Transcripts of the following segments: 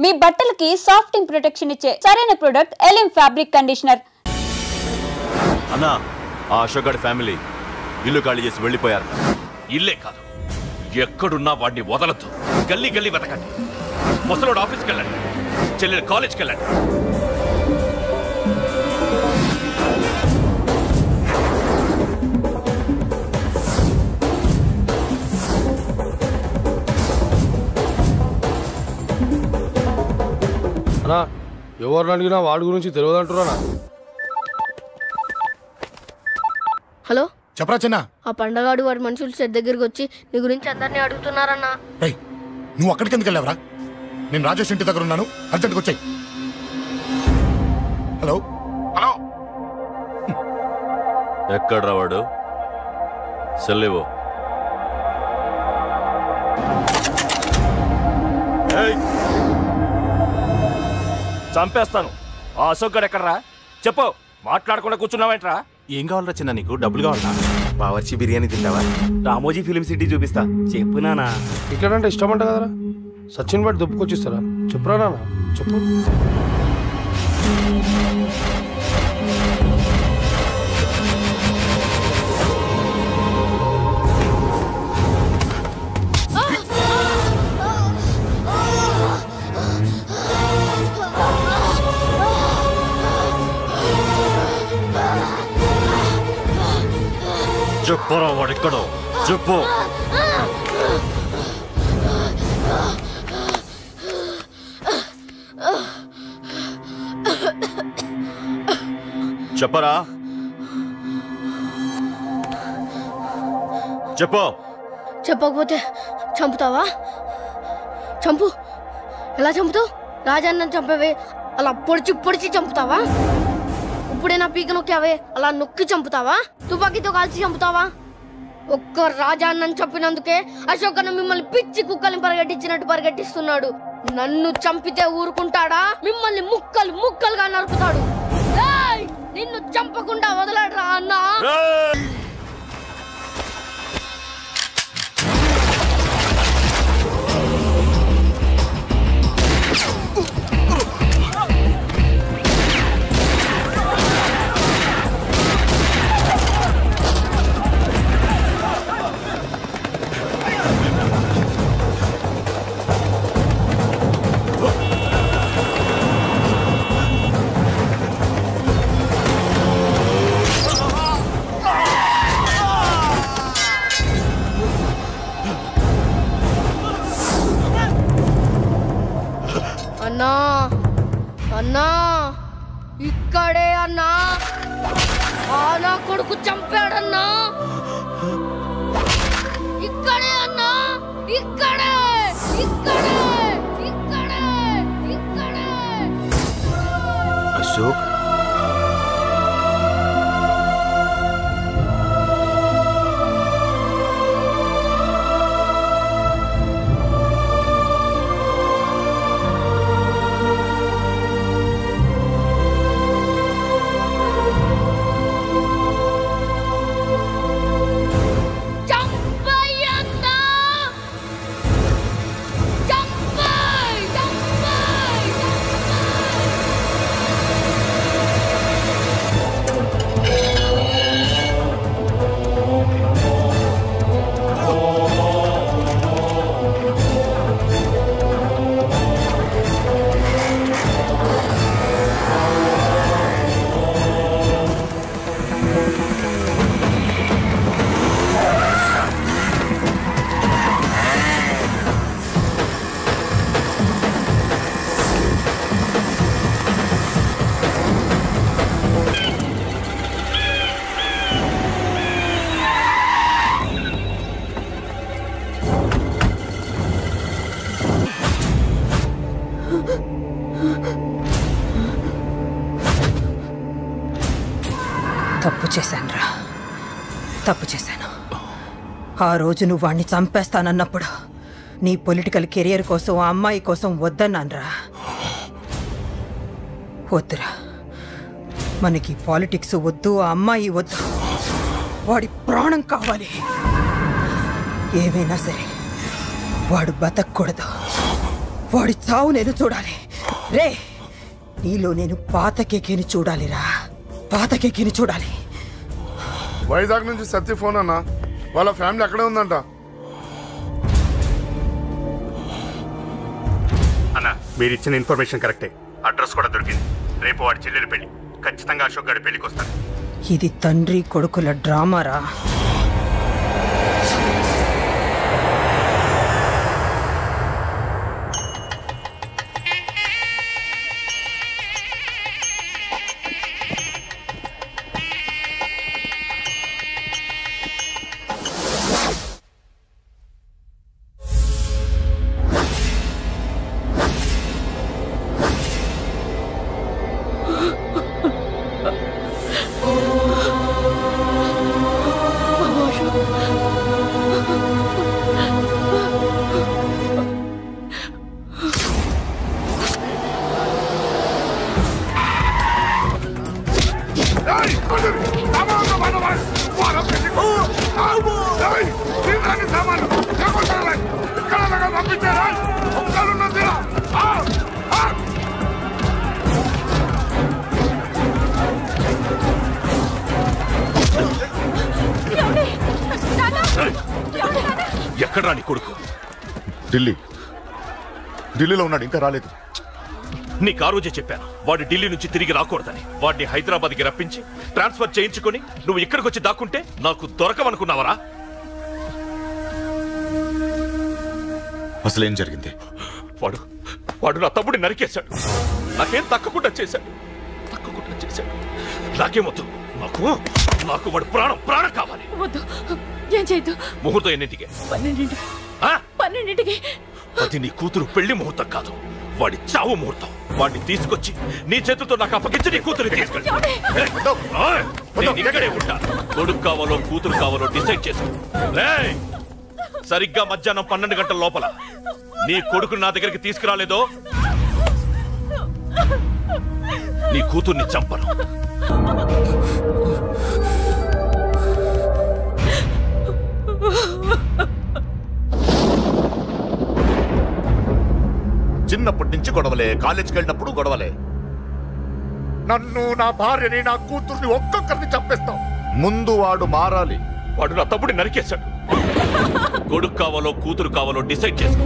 మీ బట్టలకి సాఫ్టింగ్ ప్రొటెక్షన్ ఇచ్చే సరైన ప్రొడక్ట్ ఎలిమ్ ఫ్యాబ్రిక్ కండిషనర్. అన్నా, ఆ అశోక్ గారి ఫ్యామిలీ ఇల్లు ఖాళీ చేసి వెళ్ళిపోయారు. ఇల్లే కాదు, ఎక్కడున్నా వాడిని వదలద్దు. గల్లీ గల్లీ వెతకండి. ముసలోడు ఆఫీస్కి వెళ్ళండి, చెల్లెలు కాలేజ్కి వెళ్ళండి. అన్నా, ఎవరిని అడిగినా వాడి గురించి తెలియదంటున్నా. హలో, చెప్పరా చిన్న. ఆ పండగాడు వాడి మనుషులు సెట్ దగ్గరికి వచ్చి నీ గురించి అందరినీ అడుగుతున్నారన్నా. నువ్వు అక్కడికి ఎందుకు వెళ్ళావరా? నేను రాజేష్ ఇంటి దగ్గర ఉన్నాను, అర్జెంట్గా వచ్చాయి. హలో హలో, ఎక్కడ్రా వాడు? సెల్లివో. చంపేస్తాను. ఆ అశోక్ గడు ఎక్కడరా? చెప్పు. మాట్లాడకుండా కూర్చున్నావేంట్రా? ఏం కావాలరా చిన్న? నీకు డబ్బులు కావాలా? బావర్చి బిర్యానీ తింటావా? రామోజీ ఫిలిం సిటీ చూపిస్తా. చెప్పునానా. ఇక్కడంటే ఇష్టం అంట కదరా. సచిన్ బట్టి దుప్పుకొచ్చిస్తారా? చెప్పురా నాన్న, చెప్పు. చెప్పరా వాడెక్కడో చెప్పు. చెప్పరా, చెప్పు. చెప్పకపోతే చంపుతావా? చంపు. ఎలా చంపుతావు? రాజాన్ని చంపవే అలా పొడిచి పొడిచి చంపుతావా? ఇప్పుడైనా పీక నొక్కావే అలా నొక్కి చంపుతావా? తుపాకీతో కాల్చి చంపుతావా? ఒక్క రాజాన్నని చంపినందుకే అశోక్ అన్న మిమ్మల్ని పిచ్చి కుక్కల్ని పరిగెట్టించినట్టు పరిగెట్టిస్తున్నాడు. నన్ను చంపితే ఊరుకుంటాడా? మిమ్మల్ని ముక్కలు ముక్కలుగా నరుకుతాడు. నిన్ను చంపకుండా వదలడరా అన్నా. అన్నా, అన్నా, ఇక్కడే అన్నా. నా కొడుకు చంపాడన్నా. ఇక్కడే అన్నా, ఇక్కడే ఇక్కడే ఇక్కడే ఇక్కడే. అశోక్, తప్పు చేశానురా, తప్పు చేశాను. ఆ రోజు నువ్వు వాణ్ణి చంపేస్తానన్నప్పుడు నీ పొలిటికల్ కెరియర్ కోసం ఆ అమ్మాయి కోసం వద్దన్నానురా. వద్దురా, మనకి పాలిటిక్స్ వద్దు, ఆ అమ్మాయి వద్దు, వాడి ప్రాణం కావాలి. ఏమైనా సరే వాడు బతకూడదు, వాడి చావు నేను చూడాలి. రే, నీలో నేను పాత కేకేని చూడాలిరా, పాత కేకేని చూడాలి. వైజాగ్ నుంచి సత్య ఫోన్ అన్న, వాళ్ళ ఫ్యామిలీ అక్కడే ఉందంట. అన్న, మీరు ఇచ్చిన ఇన్ఫర్మేషన్ కరెక్టే. అడ్రస్ కూడా దొరికింది. రేపు వాడి చెల్లెలి పెళ్లి. ఖచ్చితంగా అశోక్ గారి పెళ్లికి వస్తాను. ఇది తండ్రి కొడుకుల డ్రామారా. ఎక్కడ్రా నీ కొడుకు? ఢిల్లీలో ఉన్నాడు, ఇంకా రాలేదు. నీకు ఆ రోజే చెప్పాను వాడు ఢిల్లీ నుంచి తిరిగి రాకూడదని. వాడిని హైదరాబాద్కి రప్పించి ట్రాన్స్ఫర్ చేయించుకొని నువ్వు ఇక్కడికి వచ్చి దాక్కుంటే నాకు దొరకవనుకున్నావరా? అసలేం జరిగింది? వాడు నా తమ్ముడిని నరికేశాడు. నాకేం తక్కకుండా చేశాడు. నాకేమొద్దు. నాకు వాడు ప్రాణం కావాలి. వద్దు, ఏం చేయొద్దు. ముహూర్తం ఎన్నింటికి? 12ంటికి. అది నీ కూతురు పెళ్లి ముహూర్తం కాదు, వాడి చావు ముహూర్తం. వాడిని తీసుకొచ్చి నీ చేతులతో నాకు అప్పగించి నీ కూతురు తీసుకెళ్ళి ఇక్కడే ఉంటా. కొడుకు కావాలో కూతురు కావాలో డిసైడ్ చేసుకో. సరిగ్గా మధ్యాహ్నం 12 గంటల లోపల నీ కొడుకు నా దగ్గరికి తీసుకురాలేదో నీ కూతుర్ని చంపను. చిన్నప్పటి నుంచి గొడవలే, కాలేజీకి వెళ్ళినప్పుడు గొడవలే. నన్ను, నా భార్యని, నా కూతుర్ని ఒక్కొక్కరిని చంపేస్తాం. ముందు వాడు మారాలి. వాడు నా తమ్ముడిని నరికేశాడు. కొడుకు కావాలో కూతురు కావాలో డిసైడ్ చేసుకో.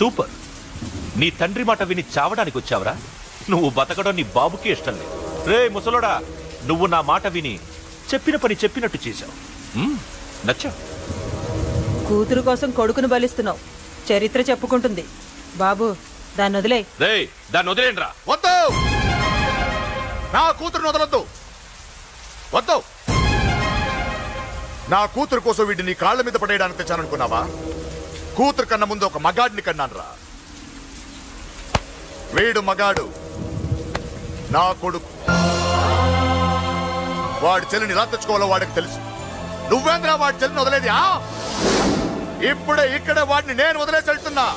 సూపర్. నీ తండ్రి మాట విని చావడానికి వచ్చావరా? నువ్వు బతకడం నీ బాబుకి ఇష్టం లేదు. రే ముసలోడా, నువ్వు నా మాట విని చెప్పిన పని చెప్పినట్టు చేశావు. నచ్చా. కూతురు కోసం కొడుకును బలిస్తున్నావు. చరిత్ర చెప్పుకుంటుంది. బాబు, దాన్ని వదిలే. రే, దాన్ని వదిలేండ్రా. వద్దు, నా కూతురుని వదలొద్దు. వద్దు. నా కూతురు కోసం వీడిని నీ కాళ్ళ మీద పడేయడానికి తెచ్చాననుకున్నావా? కూతురు కన్నా ముందు ఒక మగాడిని కన్నాను రా. వీడు మగాడు, నా కొడుకు. వాడి చెల్లిని ఎలా తెచ్చుకోవాలో వాడికి తెలుసు. నువ్వేంద్రా వాడి చెల్లిని వదిలేది? ఇప్పుడే ఇక్కడే వాడిని నేను వదిలేసి వెళ్తున్నా.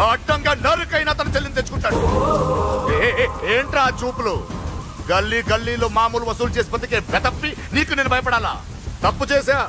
అడ్డంగా నరుకైనా తన చెల్లిని తెచ్చుకుంటాడు. ఏంట్రా చూపులు? గల్లీ గల్లీలో మామూలు వసూలు చేసి బతికే బెతప్పి నీకు నేను భయపడాలా? తప్పు చేశా,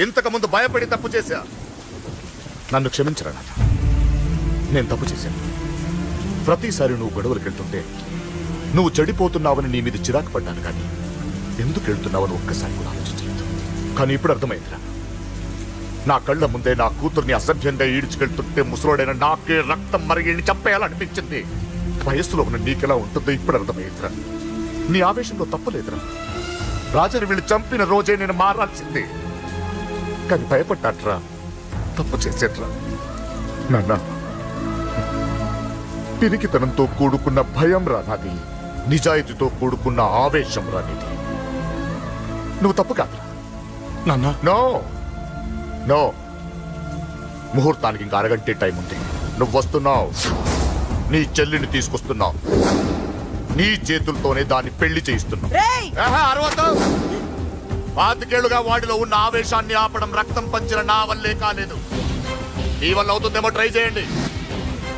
ఇంతకు ముందు భయపడి తప్పు చేశా. నన్ను క్షమించరా నాన్న, నేను తప్పు చేశాను. ప్రతిసారి నువ్వు గొడవలకు వెళ్తుంటే నువ్వు చెడిపోతున్నావని నీ మీద చిరాకు పడ్డాను, కానీ ఎందుకు వెళ్తున్నావని ఒక్కసారి కూడా ఆలోచించలేదు. కానీ ఇప్పుడు అర్థమైందిరా, నా కళ్ళ ముందే నా కూతుర్ని అసభ్యంగా ఈడ్చుకెళ్తుంటే ముసలోడైన నాకే రక్తం మరిగిని చంపేయాలనిపించింది. వయస్సులో ఉన్న నీకెలా ఉంటుందో ఇప్పుడు అర్థమైందిరా. నీ ఆవేశంలో తప్పలేదురా. రాజాని వీళ్ళు చంపిన రోజే నేను మారాల్సింది, కానీ భయపడ్డాట్రా, తప్పు చేసేట్రా. నాన్న, పిరికితనంతో కూడుకున్న భయం రా నాది, నిజాయితీతో కూడుకున్న ఆవేశం రా నీది. నువ్వు తప్పు కాదురా నాన్న. నో నో, ముహూర్తానికి ఇంకా అరగంటే టైం ఉంది. నువ్వు వస్తున్నావు, నీ చెల్లిని తీసుకొస్తున్నావు, నీ చేతులతోనే దాన్ని పెళ్లి చేయిస్తున్నావు. 25 ఏళ్లుగా వాడిలో ఉన్న ఆవేశాన్ని ఆపడం రక్తం పంచిన నా వల్లే కాలేదు. నీ వల్ల అవుతుందేమో ట్రై చేయండి.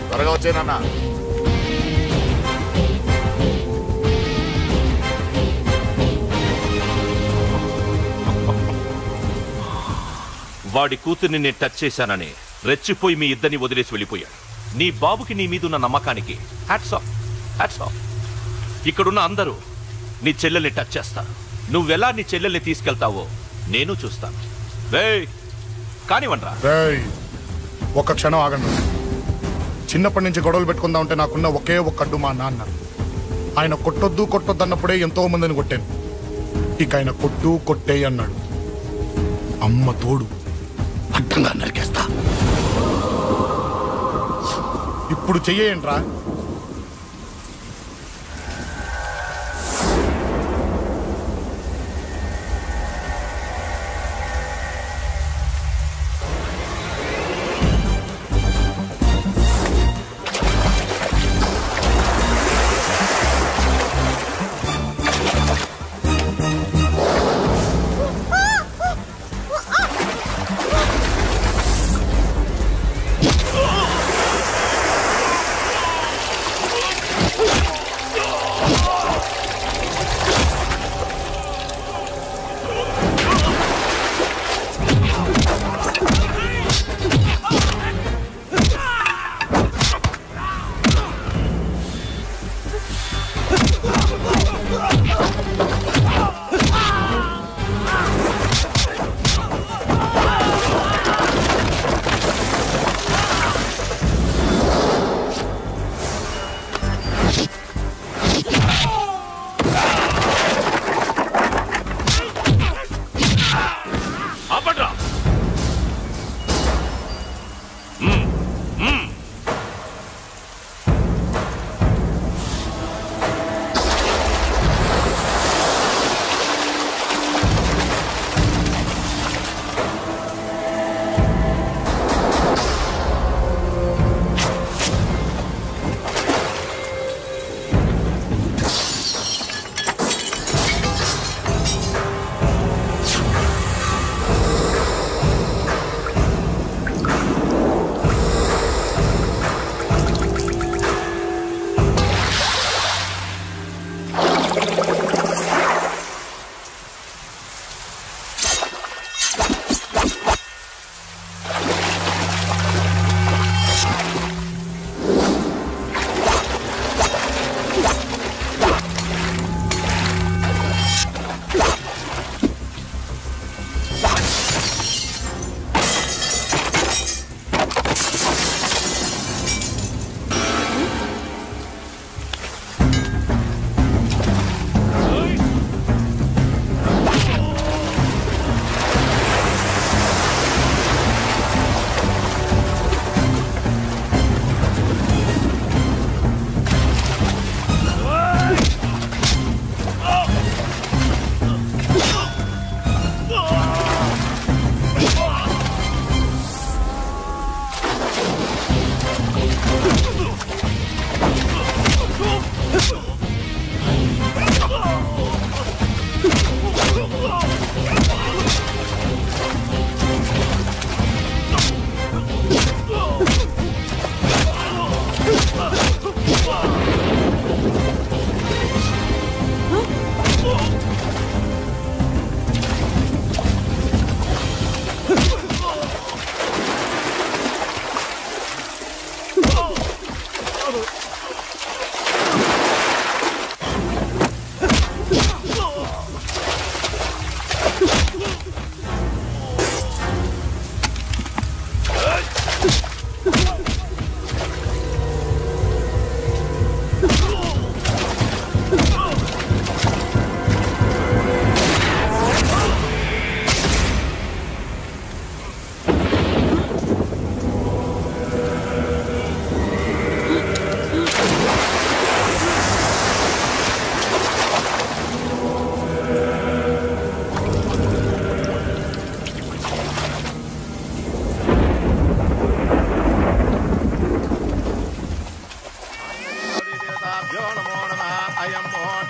త్వరగా వచ్చేనన్నా. వాడి కూతుర్ని నేను టచ్ చేశానని రెచ్చిపోయి మీ ఇద్దరిని వదిలేసి వెళ్ళిపోయాడు. నీ బాబుకి నీ మీదున్న నమ్మకానికి హ్యాట్స్ ఆఫ్, హ్యాట్స్ ఆఫ్. ఇక్కడున్న అందరూ నీ చెల్లెల్ని టచ్ చేస్తారు. నువ్వెలా నీ చెల్లెల్ని తీసుకెళ్తావో నేను చూస్తాను. కానివ్వండ్రా. ఒక క్షణం ఆగండి. చిన్నప్పటి నుంచి గొడవలు పెట్టుకుందా ఉంటే నాకున్న ఒకే ఒక్క అడ్డు మా నాన్న. ఆయన కొట్టొద్దు కొట్టొద్దు అన్నప్పుడే ఎంతో మందిని కొట్టాను. ఇక ఆయన కొట్టు కొట్టే అన్నాడు. అమ్మ తోడు అడ్డంగా నరికేస్తా. ఇప్పుడు చెయ్యండి రా.